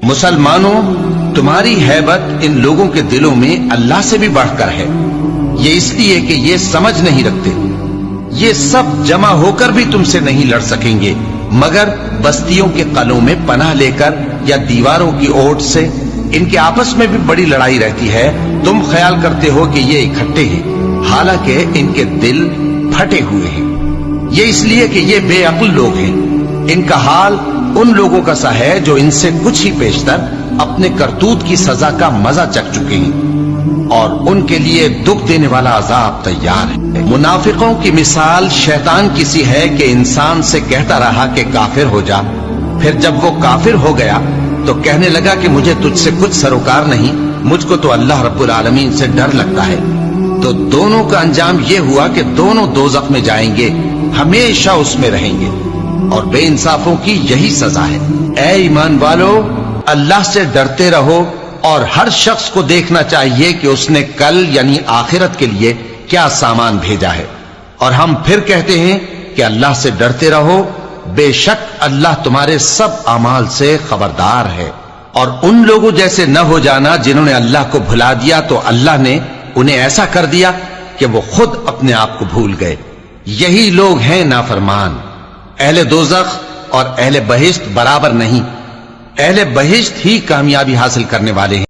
مسلمانوں، تمہاری ہیبت ان لوگوں کے دلوں میں اللہ سے بھی بڑھ کر ہے، یہ اس لیے کہ یہ سمجھ نہیں رکھتے۔ یہ سب جمع ہو کر بھی تم سے نہیں لڑ سکیں گے مگر بستیوں کے قلعوں میں پناہ لے کر یا دیواروں کی اوٹ سے۔ ان کے آپس میں بھی بڑی لڑائی رہتی ہے، تم خیال کرتے ہو کہ یہ اکٹھے ہیں، حالانکہ ان کے دل پھٹے ہوئے ہیں۔ یہ اس لیے کہ یہ بے عقل لوگ ہیں۔ ان کا حال ان لوگوں کا سا ہے جو ان سے کچھ ہی پیشتر اپنے کرتوت کی سزا کا مزہ چکھ چکے ہیں، اور ان کے لیے دکھ دینے والا عذاب تیار ہے۔ منافقوں کی مثال شیطان کی سی ہے کہ انسان سے کہتا رہا کہ کافر ہو جا، پھر جب وہ کافر ہو گیا تو کہنے لگا کہ مجھے تجھ سے کچھ سروکار نہیں، مجھ کو تو اللہ رب العالمین سے ڈر لگتا ہے۔ تو دونوں کا انجام یہ ہوا کہ دونوں دوزخ میں جائیں گے، ہمیشہ اس میں رہیں گے، اور بے انصافوں کی یہی سزا ہے۔ اے ایمان والو، اللہ سے ڈرتے رہو، اور ہر شخص کو دیکھنا چاہیے کہ اس نے کل یعنی آخرت کے لیے کیا سامان بھیجا ہے، اور ہم پھر کہتے ہیں کہ اللہ سے ڈرتے رہو، بے شک اللہ تمہارے سب اعمال سے خبردار ہے۔ اور ان لوگوں جیسے نہ ہو جانا جنہوں نے اللہ کو بھلا دیا تو اللہ نے انہیں ایسا کر دیا کہ وہ خود اپنے آپ کو بھول گئے۔ یہی لوگ ہیں نافرمان۔ اہل دوزخ اور اہل بہشت برابر نہیں، اہل بہشت ہی کامیابی حاصل کرنے والے ہیں۔